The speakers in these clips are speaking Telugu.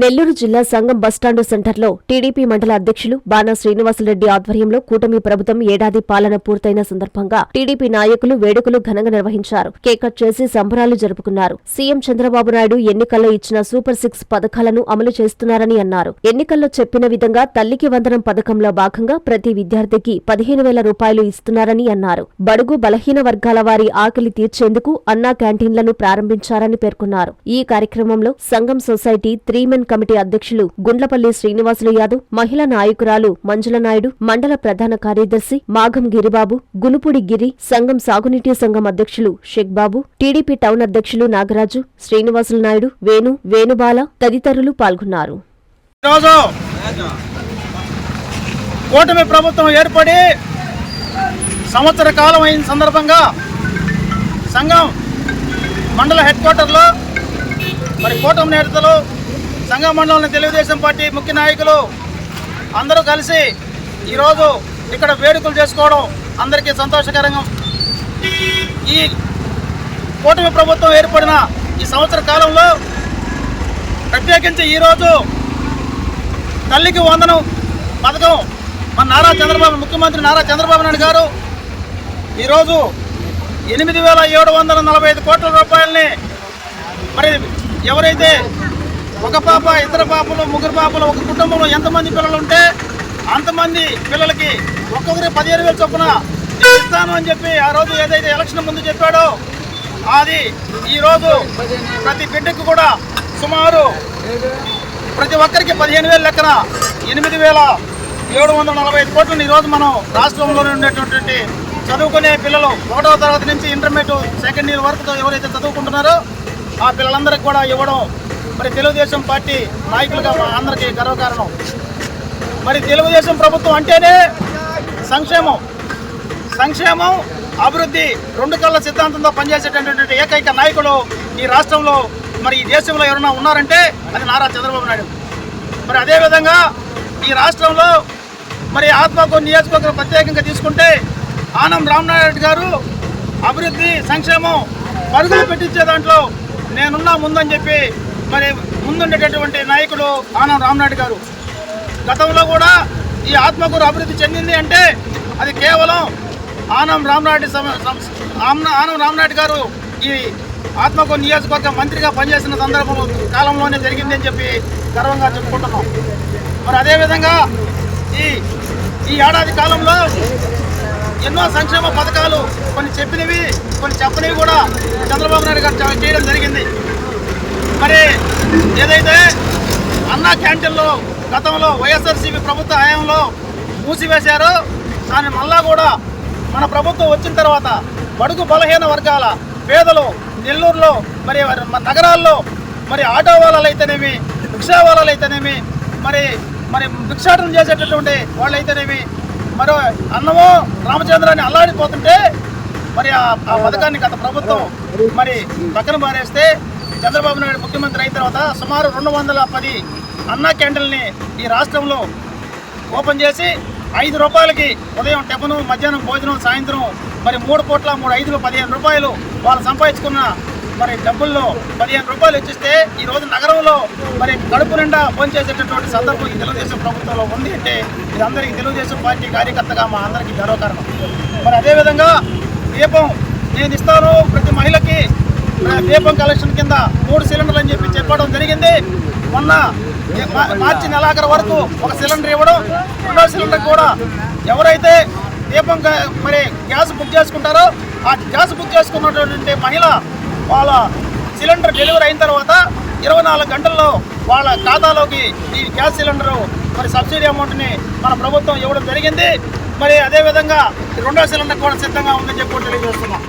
నెల్లూరు జిల్లా సంగం బస్టాండు సెంటర్లో టీడీపీ మండల అధ్యక్షులు బాణా శ్రీనివాసులరెడ్డి ఆధ్వర్యంలో కూటమి ప్రభుత్వం ఏడాది పాలన పూర్తయిన సందర్భంగా టీడీపీ నాయకులు వేడుకలు ఘనంగా నిర్వహించారు. కేక్ కట్ చేసి సంబరాలు జరుపుకున్నారు. సీఎం చంద్రబాబు నాయుడు ఎన్నికల్లో ఇచ్చిన సూపర్ 6 పథకాలను అమలు చేస్తున్నారని అన్నారు. ఎన్నికల్లో చెప్పిన విధంగా తల్లికి వందనం పథకంలో భాగంగా ప్రతి విద్యార్థికి 15,000 రూపాయలు ఇస్తున్నారని అన్నారు. బడుగు బలహీన వర్గాల వారి ఆకలి తీర్చేందుకు అన్నా క్యాంటీన్లను ప్రారంభించారని పేర్కొన్నారు. ఈ కార్యక్రమంలో సంగం సొసైటీ 3 మెన్ కమిటీ అధ్యక్షులు గుండ్లపల్లి శ్రీనివాసులు యాదవ్, మహిళా నాయకురాలు మంజుల నాయుడు, మండల ప్రధాన కార్యదర్శి మాఘం గిరిబాబు, గునుపుడి గిరి, సంఘం సాగునీటి సంఘం అధ్యక్షులు షేక్ బాబు, టీడీపీ టౌన్ అధ్యక్షులు నాగరాజు, శ్రీనివాసులు నాయుడు, వేణుబాల తదితరులు పాల్గొన్నారు. కూటమి ప్రభుత్వం ఏర్పడి సంవత్సర కాలం అయిన సందర్భంగా సంఘం మండల హెడ్ క్వార్టర్లో మరి కూటమి నేతలు, సంఘం మండలంలోని తెలుగుదేశం పార్టీ ముఖ్య నాయకులు అందరూ కలిసి ఈరోజు ఇక్కడ వేడుకలు చేసుకోవడం అందరికీ సంతోషకరంగా. ఈ కూటమి ప్రభుత్వం ఏర్పడిన ఈ సంవత్సర కాలంలో ప్రత్యేకించి ఈరోజు తల్లికి వందనం పథకం మన ముఖ్యమంత్రి నారా చంద్రబాబు నాయుడు గారు ఈరోజు 8,745 కోట్ల రూపాయలని మరి ఎవరైతే ఒక పాప, ఇద్దరు పాపలు, ముగ్గురు పాపలు, ఒక కుటుంబంలో ఎంతమంది పిల్లలు ఉంటే అంతమంది పిల్లలకి ఒక్కొక్కరి 15,000 చొప్పున ఇస్తాను అని చెప్పి ఆ రోజు ఏదైతే ఎలక్షన్ ముందు చెప్పాడో అది ఈరోజు ప్రతి బిడ్డకు కూడా సుమారు ప్రతి ఒక్కరికి 15,000 లెక్కన 8,745 కోట్లను ఈరోజు మనం రాష్ట్రంలోనే ఉండేటటువంటి చదువుకునే పిల్లలు 1వ తరగతి నుంచి ఇంటర్మీడియట్ సెకండ్ ఇయర్ వరకు ఎవరైతే చదువుకుంటున్నారో ఆ పిల్లలందరికీ కూడా ఇవ్వడం మరి తెలుగుదేశం పార్టీ నాయకులుగా అందరికీ గర్వకారణం. మరి తెలుగుదేశం ప్రభుత్వం అంటేనే సంక్షేమం అభివృద్ధి 2 కళ్ళ సిద్ధాంతంతో పనిచేసేటటువంటి ఏకైక నాయకుడు ఈ రాష్ట్రంలో మరి ఈ దేశంలో ఎవరైనా ఉన్నారంటే అది నారా చంద్రబాబు నాయుడు. మరి అదేవిధంగా ఈ రాష్ట్రంలో మరి ఆత్మకూరు నియోజకవర్గం ప్రత్యేకంగా తీసుకుంటే ఆనం రామనాయుడు గారు అభివృద్ధి సంక్షేమం పరుగులు పెట్టించే దాంట్లో నేనున్నా ముందని చెప్పి మరి ముందుండేటటువంటి నాయకుడు ఆనం రామనాయుడు గారు. గతంలో కూడా ఈ ఆత్మకూరు అభివృద్ధి చెందింది అంటే అది కేవలం ఆనం రామనాయుడు గారు ఈ ఆత్మకూరు నియోజకవర్గ మంత్రిగా పనిచేసిన కాలంలోనే జరిగింది అని చెప్పి గర్వంగా చెప్పుకుంటున్నాం. మరి అదేవిధంగా ఈ ఏడాది కాలంలో ఎన్నో సంక్షేమ పథకాలు కొన్ని చెప్పినవి, కొన్ని చెప్పనివి కూడా చంద్రబాబు నాయుడు గారు చేయడం జరిగింది. మరి ఏదైతే అన్నా క్యాంటీన్లో గతంలో వైఎస్ఆర్సీపీ ప్రభుత్వ హయాంలో మూసివేశారో దాన్ని మళ్ళా కూడా మన ప్రభుత్వం వచ్చిన తర్వాత బడుగు బలహీన వర్గాల పేదలు నెల్లూరులో మరి నగరాల్లో మరి ఆటో వాళ్ళలు అయితేనేమి, రిక్షా వాళ్ళలు అయితేనేమి, మరి భిక్షాటన చేసేటటువంటి వాళ్ళు అయితేనేమి, మరో అన్నమో రామచంద్రాన్ని అల్లాడిపోతుంటే మరి ఆ పథకాన్ని గత ప్రభుత్వం మరి పక్కన మారేస్తే చంద్రబాబు నాయుడు ముఖ్యమంత్రి అయిన తర్వాత సుమారు 210 అన్నా క్యాంటీన్ని ఈ రాష్ట్రంలో ఓపెన్ చేసి 5 రూపాయలకి ఉదయం టిఫను, మధ్యాహ్నం భోజనం, సాయంత్రం మరి 3 పూట్ల 3 15 రూపాయలు వాళ్ళు సంపాదించుకున్న మరి డబ్బుల్లో 15 రూపాయలు ఇచ్చిస్తే ఈరోజు నగరంలో మరి కడుపు నిండా భోంచేసేటటువంటి సందర్భం ఈ తెలుగుదేశం ప్రభుత్వంలో ఉంది అంటే ఇది అందరికీ తెలుగుదేశం పార్టీ కార్యకర్తగా మా అందరికీ గర్వకారణం. మరి అదేవిధంగా దీపం నేను ఇస్తాను ప్రతి మహిళకి దీపం కలెక్షన్ కింద 3 సిలిండర్లు అని చెప్పి చెప్పడం జరిగింది. మొన్న మార్చి నెలాఖరు వరకు 1 సిలిండర్ ఇవ్వడం, 2వ సిలిండర్ కూడా ఎవరైతే దీపం మరి గ్యాస్ బుక్ చేసుకుంటారో ఆ గ్యాస్ బుక్ చేసుకున్నటువంటి మహిళ వాళ్ళ సిలిండర్ డెలివరీ అయిన తర్వాత 24 గంటల్లో వాళ్ళ ఖాతాలోకి ఈ గ్యాస్ సిలిండరు మరి సబ్సిడీ అమౌంట్ని మన ప్రభుత్వం ఇవ్వడం జరిగింది. మరి అదేవిధంగా 2వ సిలిండర్ కూడా సిద్ధంగా ఉందని చెప్పి తెలియజేస్తున్నాం.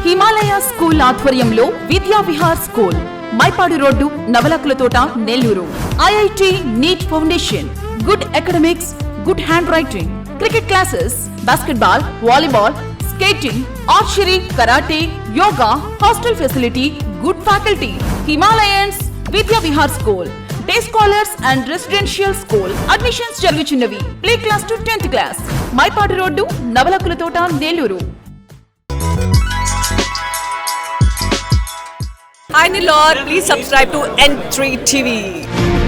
హిమాలయ స్కూల్ ఆధ్వర్యంలో Vidya Vihar school, Mypadu road, Navalakula Thota, Nellore. IIT NEET foundation, good academics, good handwriting, cricket classes, basketball, volleyball, skating, archery, karate, yoga, hostel facility, good faculty. Himalayans Vidya Vihar school, day scholars and residential school. Admissions జరుగుతున్నవి. Play class to 10th class. Mypadu road, Navalakula Thota, Nellore. Hi Nilor, please subscribe to N3 TV.